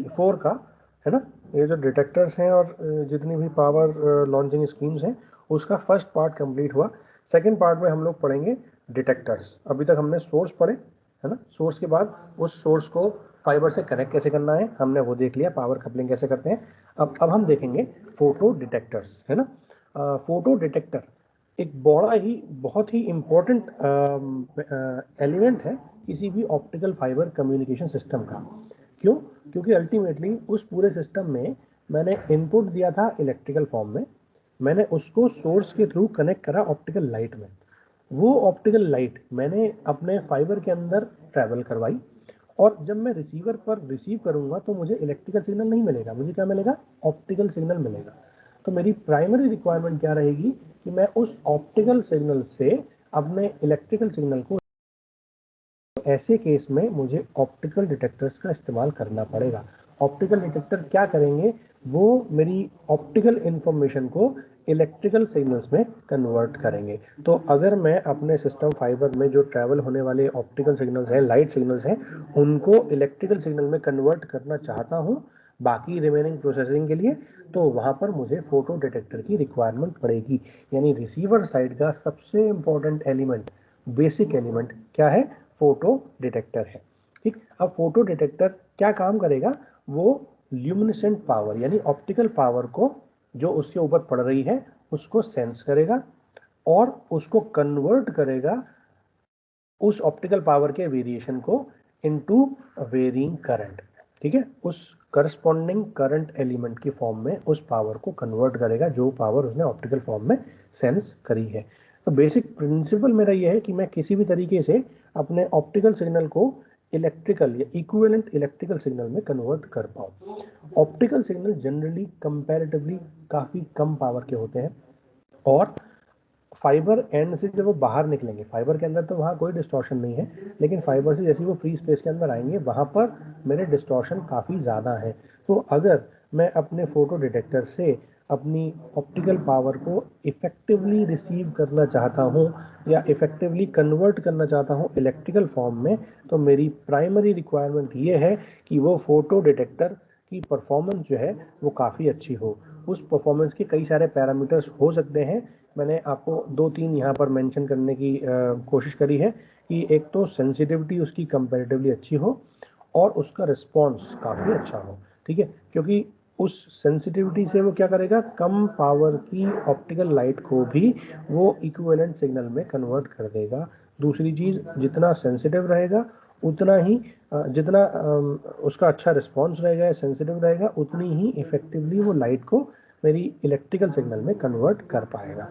4 का, है ना, ये जो डिटेक्टर्स हैं और जितनी भी पावर लॉन्चिंग स्कीम्स हैं उसका फर्स्ट पार्ट कंप्लीट हुआ। सेकंड पार्ट में हम लोग पढ़ेंगे डिटेक्टर्स। अभी तक हमने सोर्स पढ़े, है ना, सोर्स के बाद उस सोर्स को फाइबर से कनेक्ट कैसे करना है हमने वो देख लिया, पावर कपलिंग कैसे करते हैं। अब हम देखेंगे फोटो डिटेक्टर्स, है ना। फोटो डिटेक्टर एक बहुत ही इम्पोर्टेंट एलिमेंट है किसी भी ऑप्टिकल फाइबर कम्युनिकेशन सिस्टम का। क्यों? क्योंकि अल्टीमेटली उस पूरे सिस्टम में मैंने इनपुट दिया था इलेक्ट्रिकल फॉर्म में, मैंने उसको सोर्स के थ्रू कनेक्ट करा ऑप्टिकल लाइट में, वो ऑप्टिकल लाइट मैंने अपने फाइबर के अंदर ट्रैवल करवाई और जब मैं रिसीवर पर रिसीव करूंगा तो मुझे इलेक्ट्रिकल सिग्नल नहीं मिलेगा, मुझे क्या मिलेगा, ऑप्टिकल सिग्नल मिलेगा। तो मेरी प्राइमरी रिक्वायरमेंट क्या रहेगी कि मैं उस ऑप्टिकल सिग्नल से अपने इलेक्ट्रिकल सिग्नल को, ऐसे केस में मुझे ऑप्टिकल डिटेक्टर्स का इस्तेमाल करना पड़ेगा। ऑप्टिकल डिटेक्टर क्या करेंगे, वो मेरी ऑप्टिकल इंफॉर्मेशन को इलेक्ट्रिकल सिग्नल्स में कन्वर्ट करेंगे। तो अगर मैं अपने सिस्टम फाइबर में जो ट्रैवल होने वाले ऑप्टिकल सिग्नल्स हैं, लाइट सिग्नल्स हैं, उनको इलेक्ट्रिकल सिग्नल में कन्वर्ट करना चाहता हूँ बाकी रिमेनिंग प्रोसेसिंग के लिए, तो वहाँ पर मुझे फोटो डिटेक्टर की रिक्वायरमेंट पड़ेगी। यानी रिसीवर साइड का सबसे इंपॉर्टेंट एलिमेंट, बेसिक एलिमेंट क्या है, फोटो डिटेक्टर है, ठीक। अब फोटो डिटेक्टर क्या काम करेगा, वो ल्यूमिनेसेंट पावर यानी ऑप्टिकल पावर को जो उसके ऊपर पड़ रही है उसको सेंस करेगा और उसको कन्वर्ट करेगा उस ऑप्टिकल पावर के वेरिएशन को इनटू वेरिंग करंट। ठीक है, उस करस्पॉन्डिंग करंट एलिमेंट की फॉर्म में उस पावर को कन्वर्ट करेगा जो पावर उसने ऑप्टिकल फॉर्म में सेंस करी है। तो बेसिक प्रिंसिपल मेरा यह है कि मैं किसी भी तरीके से अपने ऑप्टिकल सिग्नल को इलेक्ट्रिकल या इक्विवेलेंट इलेक्ट्रिकल सिग्नल में कन्वर्ट कर पाऊँ। ऑप्टिकल सिग्नल जनरली कंपैरेटिवली काफ़ी कम पावर के होते हैं और फाइबर एंड से जब वो बाहर निकलेंगे, फाइबर के अंदर तो वहाँ कोई डिस्टॉर्शन नहीं है, लेकिन फाइबर से जैसे वो फ्री स्पेस के अंदर आएंगे वहाँ पर मेरे डिस्टॉर्शन काफ़ी ज़्यादा है। तो अगर मैं अपने फोटो डिटेक्टर से अपनी ऑप्टिकल पावर को इफ़ेक्टिवली रिसीव करना चाहता हूँ या इफ़ेक्टिवली कन्वर्ट करना चाहता हूँ इलेक्ट्रिकल फॉर्म में, तो मेरी प्राइमरी रिक्वायरमेंट ये है कि वो फोटो डिटेक्टर की परफॉर्मेंस जो है वो काफ़ी अच्छी हो। उस परफॉर्मेंस के कई सारे पैरामीटर्स हो सकते हैं, मैंने आपको 2-3 यहाँ पर मेंशन करने की कोशिश करी है कि एक तो सेंसिटिविटी उसकी कंपैरेटिवली अच्छी हो और उसका रिस्पॉन्स काफ़ी अच्छा हो। ठीक है, क्योंकि उस सेंसिटिविटी से वो क्या करेगा, कम पावर की ऑप्टिकल लाइट को भी वो इक्विवेलेंट सिग्नल में कन्वर्ट कर देगा। दूसरी चीज़, जितना सेंसिटिव रहेगा उतना ही जितना उसका अच्छा रिस्पॉन्स रहेगा, सेंसिटिव रहेगा, उतनी ही इफेक्टिवली वो लाइट को मेरी इलेक्ट्रिकल सिग्नल में कन्वर्ट कर पाएगा,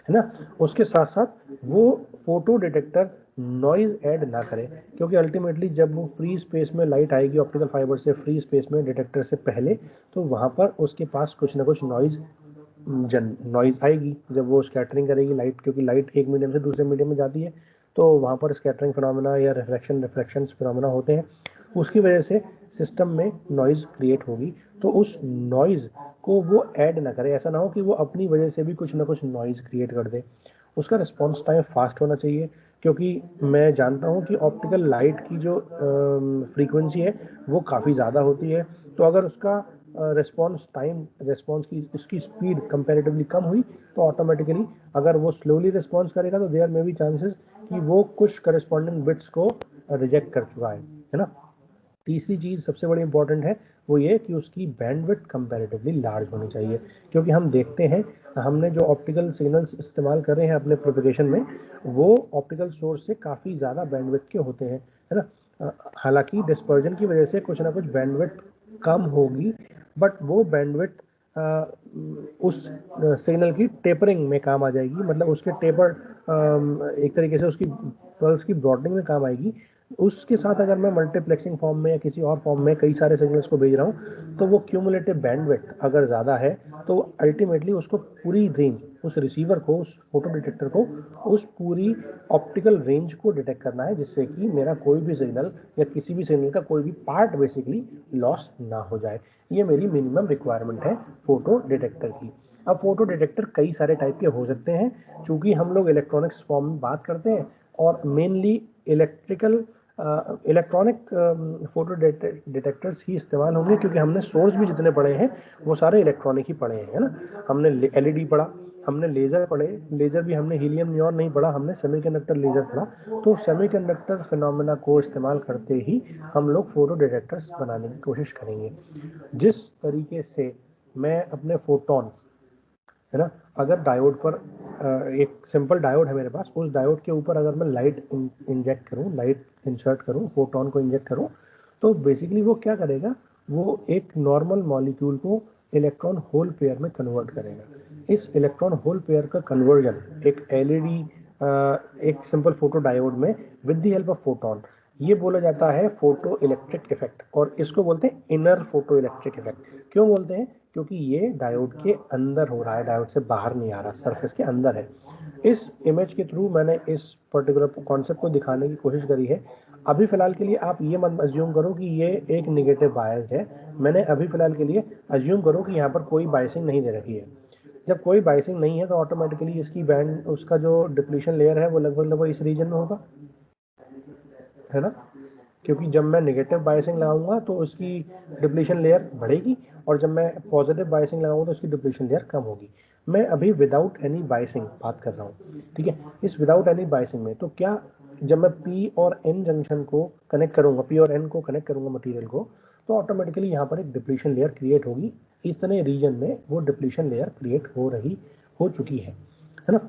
है ना। उसके साथ साथ वो फोटो डिटेक्टर नॉइज ऐड ना करे, क्योंकि अल्टीमेटली जब वो फ्री स्पेस में लाइट आएगी ऑप्टिकल फाइबर से फ्री स्पेस में डिटेक्टर से पहले, तो वहाँ पर उसके पास कुछ ना कुछ नॉइज आएगी जब वो स्कैटरिंग करेगी लाइट, क्योंकि लाइट एक मीडियम से दूसरे मीडियम में जाती है तो वहाँ पर स्कैटरिंग फिनोमेना या रिफ्रैक्शन फिनोमेना होते हैं, उसकी वजह से सिस्टम में नॉइज़ क्रिएट होगी। तो उस नॉइज़ को वो ऐड ना करे, ऐसा ना हो कि वो अपनी वजह से भी कुछ ना कुछ नॉइज़ क्रिएट कर दे। उसका रिस्पॉन्स टाइम फास्ट होना चाहिए, क्योंकि मैं जानता हूँ कि ऑप्टिकल लाइट की जो फ्रीक्वेंसी है वो काफ़ी ज़्यादा होती है, तो अगर उसका रिस्पॉन्स की इसकी स्पीड कंपैरेटिवली कम हुई तो ऑटोमेटिकली अगर वो स्लोली रिस्पॉन्स करेगा तो देयर मे बी चांसेस कि वो कुछ करस्पॉन्डिंग बिट्स को रिजेक्ट कर चुका है ना। तीसरी चीज़ सबसे बड़ी इंपॉर्टेंट है वो ये कि उसकी बैंडविड्थ कंपैरेटिवली लार्ज होनी चाहिए, क्योंकि हम देखते हैं हमने जो ऑप्टिकल सिग्नल्स इस्तेमाल कर रहे हैं अपने प्रोपेगेशन में वो ऑप्टिकल सोर्स से काफ़ी ज़्यादा बैंडविड्थ के होते हैं, है ना। हालांकि डिस्पर्जन की वजह से कुछ ना कुछ बैंडविड्थ कम होगी, बट वो बैंडविड्थ उस सिग्नल की टेपरिंग में काम आ जाएगी, मतलब उसके टेपर एक तरीके से उसकी पल्स की ब्रॉडनिंग में काम आएगी। उसके साथ अगर मैं मल्टीप्लेक्सिंग फॉर्म में या किसी और फॉर्म में कई सारे सिग्नल्स को भेज रहा हूँ तो वो क्यूमुलेटिव बैंडविड्थ अगर ज़्यादा है तो अल्टीमेटली उसको पूरी रेंज, उस रिसीवर को, उस फोटो डिटेक्टर को उस पूरी ऑप्टिकल रेंज को डिटेक्ट करना है, जिससे कि मेरा कोई भी सिग्नल या किसी भी सिग्नल का कोई भी पार्ट बेसिकली लॉस ना हो जाए। ये मेरी मिनिमम रिक्वायरमेंट है फोटो डिटेक्टर की। अब फोटो डिटेक्टर कई सारे टाइप के हो सकते हैं, चूंकि हम लोग इलेक्ट्रॉनिक्स फॉर्म में बात करते हैं और मेनली इलेक्ट्रॉनिक फोटो डिटेक्टर्स ही इस्तेमाल होंगे, क्योंकि हमने सोर्स भी जितने पढ़े हैं वो सारे इलेक्ट्रॉनिक ही पढ़े हैं, है ना। हमने एलईडी पढ़ा, हमने लेज़र पढ़े, लेज़र भी हमने हीलियम नियॉन नहीं पढ़ा, हमने सेमीकंडक्टर लेज़र पढ़ा। तो सेमीकंडक्टर फिनोमेना को इस्तेमाल करते ही हम लोग फोटो डिटेक्टर्स बनाने की कोशिश करेंगे। जिस तरीके से मैं अपने फोटॉन्स, है ना, अगर डायोड पर एक सिंपल डायोड है मेरे पास, उस डायोड के ऊपर अगर मैं लाइट इंजेक्ट करूं, लाइट इंसर्ट करूं, फोटोन को इंजेक्ट करूं, तो बेसिकली वो क्या करेगा, वो एक नॉर्मल मॉलिक्यूल को इलेक्ट्रॉन होल पेयर में कन्वर्ट करेगा। इस इलेक्ट्रॉन होल पेयर का कन्वर्जन एक एलईडी एक सिंपल फोटो डायोड में with the help of photon, ये बोला जाता है फोटो इलेक्ट्रिक इफेक्ट, और इसको बोलते हैं इनर फोटो इलेक्ट्रिक इफेक्ट। क्यों बोलते हैं, क्योंकि ये डायोड के अंदर हो रहा है, डायोड से बाहर नहीं आ रहा, सरफेस के अंदर है। इस इमेज के थ्रू मैंने इस पर्टिकुलर कॉन्सेप्ट को दिखाने की कोशिश करी है। अभी फिलहाल के लिए आप ये मत अज्यूम करो कि ये एक निगेटिव बायस है, मैंने अभी फिलहाल के लिए अज्यूम करो कि यहाँ पर कोई बायसिंग नहीं दे रखी है। जब कोई बायसिंग नहीं है तो ऑटोमेटिकली इसकी बैंड, उसका जो डिप्लीशन लेयर है वो लगभग इस रीजन में होगा, है ना। क्योंकि जब मैं नेगेटिव बायसिंग लगाऊंगा तो उसकी डिप्लीशन लेयर बढ़ेगी, और जब मैं पॉजिटिव बायसिंग लगाऊंगा तो उसकी डिप्लीशन लेयर कम होगी। मैं अभी विदाउट एनी बायसिंग बात कर रहा हूँ, ठीक है। इस विदाउट एनी बायसिंग में तो क्या जब मैं P और N जंक्शन को कनेक्ट करूंगा, P और N को कनेक्ट करूंगा मटेरियल को, तो ऑटोमेटिकली यहाँ पर एक डिप्लीशन लेयर क्रिएट होगी। इतने रीजन में वो डिप्लीशन लेयर क्रिएट हो चुकी है ना।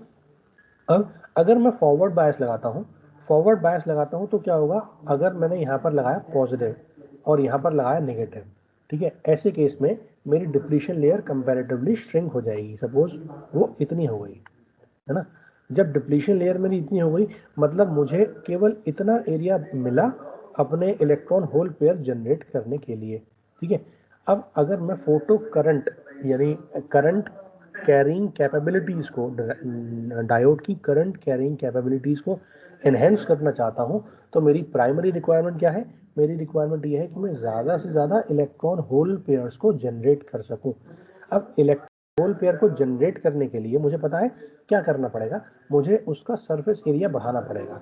अब अगर मैं फॉरवर्ड बायस लगाता हूँ तो क्या होगा, अगर मैंने यहाँ पर लगाया पॉजिटिव और यहाँ पर लगाया नेगेटिव, ठीक है, ऐसे केस में मेरी डिप्लीशन लेयर कंपैरेटिवली श्रिंक हो जाएगी। सपोज वो इतनी हो गई है ना। जब डिप्लीशन लेयर मेरी इतनी हो गई, मतलब मुझे केवल इतना एरिया मिला अपने इलेक्ट्रॉन होल पेयर जनरेट करने के लिए, ठीक है। अब अगर मैं फोटो करंट यानी करंट कैरिंग कैपेबिलिटीज को, डायोड की करंट कैरिंग कैपेबिलिटीज को एनहेंस करना चाहता हूं, तो मेरी प्राइमरी रिक्वायरमेंट क्या है? मेरी रिक्वायरमेंट ये है कि मैं ज़्यादा से ज़्यादा इलेक्ट्रॉन होल पेयर्स को जनरेट कर सकूं। अब होल पेयर को जनरेट करने के लिए मुझे पता है क्या करना पड़ेगा, मुझे उसका सरफेस एरिया बढ़ाना पड़ेगा,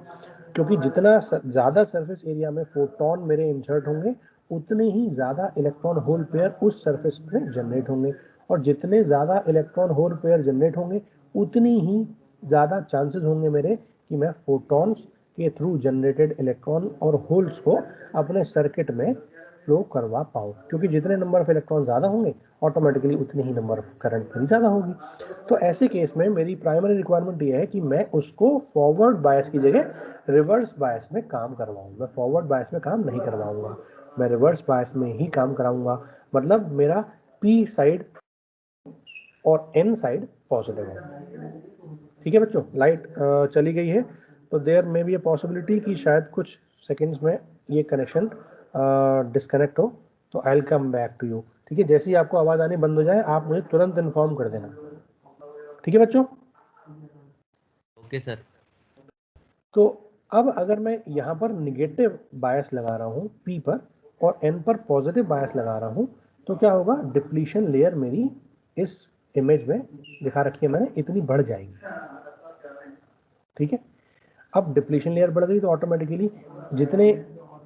क्योंकि जितना ज़्यादा सरफेस एरिया में फोटोन मेरे इंसर्ट होंगे, उतने ही ज़्यादा इलेक्ट्रॉन होल पेयर उस सरफेस में जनरेट होंगे, और जितने ज़्यादा इलेक्ट्रॉन होल पेयर जनरेट होंगे, उतनी ही ज़्यादा चांसेस होंगे मेरे कि मैं फोटॉन्स के थ्रू जनरेटेड इलेक्ट्रॉन और होल्स को अपने सर्किट में फ्लो करवा पाऊँ, क्योंकि जितने नंबर ऑफ इलेक्ट्रॉन ज़्यादा होंगे, ऑटोमेटिकली उतनी ही नंबर ऑफ करंट भी ज़्यादा होगी। तो ऐसे केस में मेरी प्राइमरी रिक्वायरमेंट ये है कि मैं उसको फॉरवर्ड बायस की जगह रिवर्स बायस में काम करवाऊँ। मैं फॉरवर्ड बायस में काम नहीं करवाऊँगा, मैं रिवर्स बायस में ही काम कराऊँगा। मतलब मेरा P साइड और N साइड पॉजिटिव है। ठीक है बच्चों, लाइट चली गई है, तो देयर में भी ए पॉसिबिलिटी कि शायद कुछ सेकंड्स में ये कनेक्शन डिस्कनेक्ट हो, तो I will come back to you. ठीक है, जैसे ही आपको आवाज आनी बंद हो जाए, आप मुझे तुरंत इन्फॉर्म कर देना। ठीक है बच्चों? Okay sir. तो अब अगर मैं यहाँ पर निगेटिव बायस लगा रहा हूँ P पर और N पर पॉजिटिव बायस लगा रहा हूँ, तो क्या होगा, डिप्लीशन लेयर मेरी इस इमेज में दिखा रखी है मैंने, इतनी बढ़ जाएगी। ठीक है, अब डिप्लीशन लेयर बढ़ गई तो ऑटोमेटिकली जितने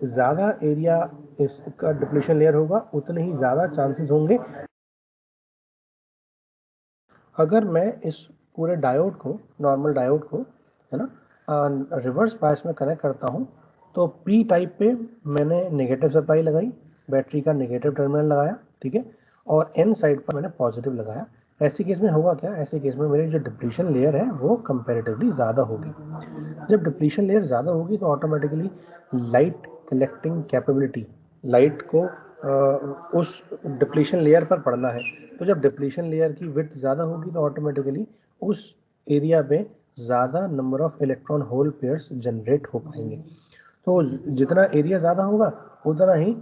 ज़्यादा एरिया इसका डिप्लीशन लेयर होगा, उतने ही ज़्यादा चांसेस होंगे। अगर मैं इस पूरे डायोड को, नॉर्मल डायोड को, है ना, रिवर्स बायस में कनेक्ट करता हूँ, तो पी टाइप पे मैंने नेगेटिव सप्लाई लगाई, बैटरी का नेगेटिव टर्मिनल लगाया, ठीक है, और एन साइड पर मैंने पॉजिटिव लगाया। ऐसे केस में होगा क्या, ऐसे केस में मेरी जो डिप्लीशन लेयर है वो कंपैरेटिवली ज़्यादा होगी। जब डिप्लीशन लेयर ज़्यादा होगी तो automatically light collecting capability, light को उस डिप्लीशन लेयर पर पड़ना है, तो जब डिप्लीशन लेयर की विड्थ ज़्यादा होगी तो ऑटोमेटिकली उस एरिया पे ज़्यादा number of electron hole pairs generate हो पाएंगे। तो जितना एरिया ज़्यादा होगा, उतना ही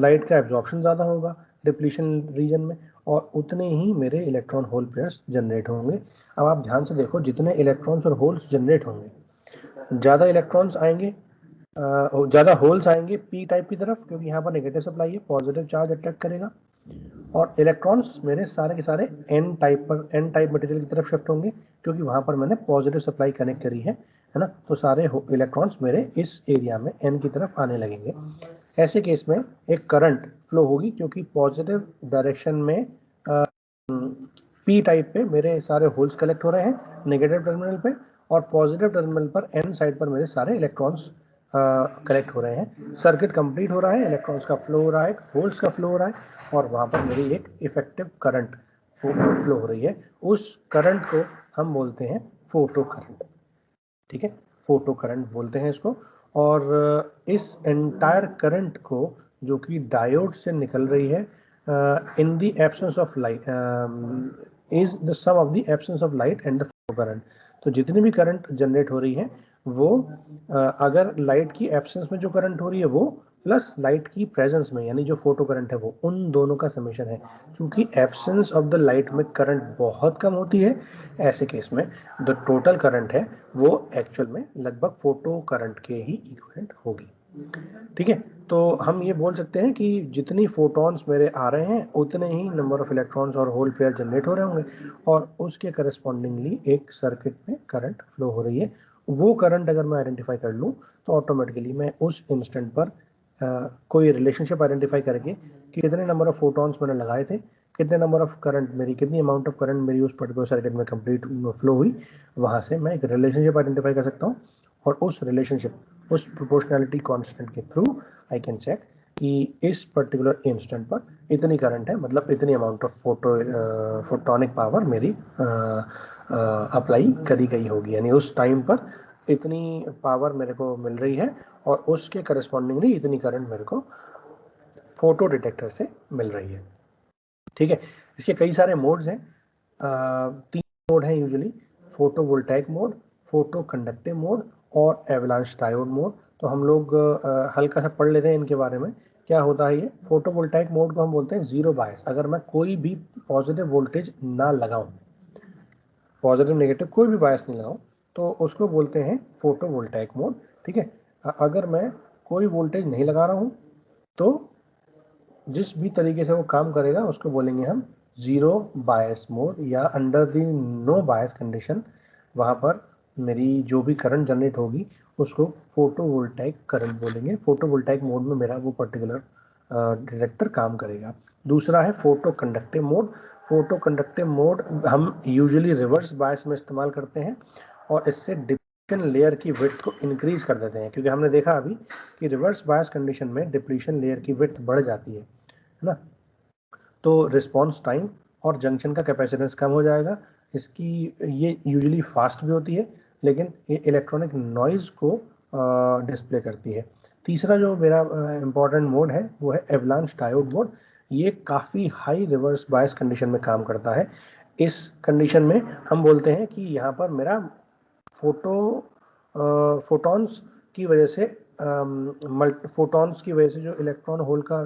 लाइट का एब्जॉर्प्शन ज़्यादा होगा डिप्लीशन रीजन में, और उतने ही मेरे इलेक्ट्रॉन होल पेयर्स जनरेट होंगे। अब आप ध्यान से देखो, जितने इलेक्ट्रॉन्स और होल्स जनरेट होंगे, ज़्यादा इलेक्ट्रॉन्स आएंगे, ज़्यादा होल्स आएंगे पी टाइप की तरफ, क्योंकि यहाँ पर नेगेटिव सप्लाई है, पॉजिटिव चार्ज अट्रैक्ट करेगा, और इलेक्ट्रॉन्स मेरे सारे के सारे एन टाइप मटेरियल की तरफ शिफ्ट होंगे, क्योंकि वहाँ पर मैंने पॉजिटिव सप्लाई कनेक्ट करी है ना। तो सारे इलेक्ट्रॉन्स मेरे इस एरिया में एन की तरफ आने लगेंगे। ऐसे केस में एक करंट फ्लो होगी, क्योंकि पॉजिटिव डायरेक्शन में पी टाइप पे मेरे सारे होल्स कलेक्ट हो रहे हैं नेगेटिव टर्मिनल पे, और पॉजिटिव टर्मिनल पर एन साइड पर मेरे सारे इलेक्ट्रॉन्स कलेक्ट हो रहे हैं। सर्किट कंप्लीट हो रहा है, इलेक्ट्रॉन्स का फ्लो हो रहा है, होल्स का फ्लो हो रहा है, और वहाँ पर मेरी एक इफेक्टिव करंट फ्लो हो रही है। उस करंट को हम बोलते हैं फोटो करंट। ठीक है, फोटो करंट बोलते हैं इसको। और इस एंटायर करंट को, जो कि डायोड से निकल रही है, in the absence of light, is the sum of the absence of light and the photo current. तो जितनी भी करंट जनरेट हो रही है वो, अगर लाइट की एब्सेंस में जो करंट हो रही है वो, प्लस लाइट की प्रेजेंस में यानी जो फोटो करंट है वो, उन दोनों का समेशन है। क्योंकि एब्सेंस ऑफ द लाइट में करंट बहुत कम होती है, ऐसे केस में जो टोटल करंट है वो एक्चुअल में लगभग फोटो करंट के ही इक्विवेलेंट होगी। ठीक है, तो हम ये बोल सकते हैं कि जितनी फोटॉन्स मेरे आ रहे हैं, उतने ही नंबर ऑफ इलेक्ट्रॉन्स और होल पेयर जनरेट हो रहे होंगे, और उसके करस्पॉन्डिंगली एक सर्किट में करंट फ्लो हो रही है। वो करंट अगर मैं आइडेंटिफाई कर लूँ, तो ऑटोमेटिकली मैं उस इंस्टेंट पर कोई रिलेशनशिप आइडेंटिफाई करके कि कितने नंबर ऑफ फोटॉन्स मैंने लगाए थे, कितने नंबर ऑफ करंट मेरी, कितनी अमाउंट ऑफ करंट मेरी उस पर्टिकुलर सर्किट में कंप्लीट फ्लो हुई, वहाँ से मैं एक रिलेशनशिप आइडेंटिफाई कर सकता हूँ, और उस रिलेशनशिप, उस प्रोपोर्शनैलिटी कांस्टेंट के थ्रू आई कैन चेक कि इस पर्टिकुलर इंस्टेंट पर इतनी करंट है, मतलब इतनी अमाउंट ऑफ फोटोनिक पावर मेरी अप्लाई करी गई होगी, यानी उस टाइम पर इतनी पावर मेरे को मिल रही है और उसके करस्पॉन्डिंगली इतनी करंट मेरे को फोटो डिटेक्टर से मिल रही है। ठीक है, इसके कई सारे मोड्स हैं, 3 मोड हैं usually, photovoltaic mode, photo conductive mode और एवलांच डायोड मोड। तो हम लोग हल्का सा पढ़ लेते हैं इनके बारे में। क्या होता है ये फोटोवोल्टाइक मोड को हम बोलते हैं जीरो बायस। अगर मैं कोई भी पॉजिटिव वोल्टेज ना लगाऊं, पॉजिटिव नेगेटिव कोई भी बायस नहीं लगाऊं, तो उसको बोलते हैं फोटोवोल्टाइक मोड। ठीक है, अगर मैं कोई वोल्टेज नहीं लगा रहा हूं तो जिस भी तरीके से वो काम करेगा उसको बोलेंगे हम जीरो बायस मोड, या under the no bias condition वहां पर मेरी जो भी करंट जनरेट होगी उसको फोटोवोल्टाइक करंट बोलेंगे। फोटोवोल्टाइक मोड में मेरा वो पर्टिकुलर डिटेक्टर काम करेगा। दूसरा है photo conductive mode. Photo conductive mode हम यूजुअली रिवर्स बायस में इस्तेमाल करते हैं और इससे डिप्लीशन लेयर की विड्थ को इंक्रीज कर देते हैं, क्योंकि हमने देखा अभी कि रिवर्स बायस कंडीशन में डिप्लीशन लेयर की विड्थ बढ़ जाती है ना, तो रिस्पॉन्स टाइम और जंक्शन का कैपेसिटेंस कम हो जाएगा। इसकी ये यूजुअली फास्ट भी होती है, लेकिन ये इलेक्ट्रॉनिक नॉइज को डिस्प्ले करती है। तीसरा जो मेरा इंपॉर्टेंट मोड है वो है एवलांच डायोड मोड। ये काफ़ी हाई रिवर्स बायस कंडीशन में काम करता है। इस कंडीशन में हम बोलते हैं कि यहाँ पर मेरा फोटॉन्स की वजह से फोटॉन्स की वजह से जो इलेक्ट्रॉन होल का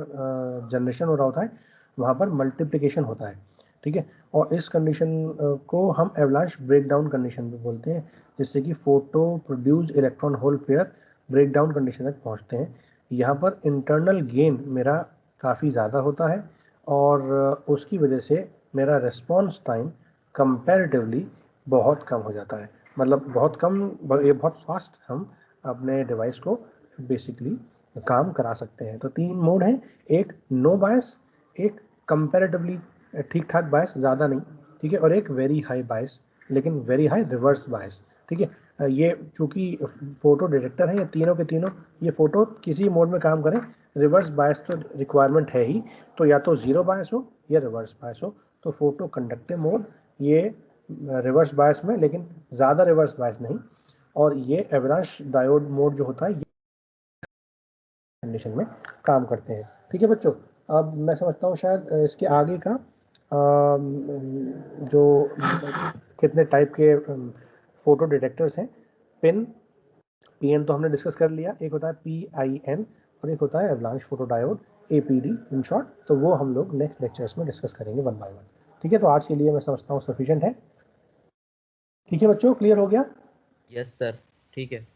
जनरेशन हो रहा होता है वहाँ पर मल्टीप्लिकेशन होता है। ठीक है, और इस कंडीशन को हम एवलांच ब्रेकडाउन कंडीशन भी बोलते हैं, जिससे कि photo produce electron hole pair breakdown condition तक पहुँचते हैं। यहाँ पर इंटरनल गेन मेरा काफ़ी ज़्यादा होता है और उसकी वजह से मेरा रिस्पॉन्स टाइम कंपैरेटिवली बहुत कम हो जाता है, मतलब बहुत कम, ये बहुत फास्ट हम अपने डिवाइस को बेसिकली काम करा सकते हैं। तो 3 मोड हैं, एक नो बायस, एक कंपैरेटिवली ठीक ठाक बायस, ज़्यादा नहीं, ठीक है, और एक वेरी हाई बायस लेकिन वेरी हाई रिवर्स बायस। ठीक है, ये चूंकि फोटो डिटेक्टर है, ये तीनों के तीनों ये फोटो किसी मोड में काम करें, रिवर्स बायस तो रिक्वायरमेंट है ही, तो या तो जीरो बायस हो या रिवर्स बायस हो। तो फोटो कंडक्टिव मोड ये रिवर्स बायस में, लेकिन ज़्यादा रिवर्स बायस नहीं, और ये एवलांच डायोड मोड जो होता है ये कंडीशन में काम करते हैं। ठीक है बच्चों, अब मैं समझता हूँ शायद इसके आगे का जो कितने टाइप के फोटो डिटेक्टर्स हैं, पिन, पीएन तो हमने डिस्कस कर लिया, एक होता है पीआईएन और एक होता है avalanche photo diode, APD in short. तो वो हम लोग नेक्स्ट लेक्चर्स में डिस्कस करेंगे वन बाय वन। ठीक है, तो आज के लिए मैं समझता हूँ सफिशिएंट है। ठीक है बच्चों, क्लियर हो गया? यस सर, ठीक है।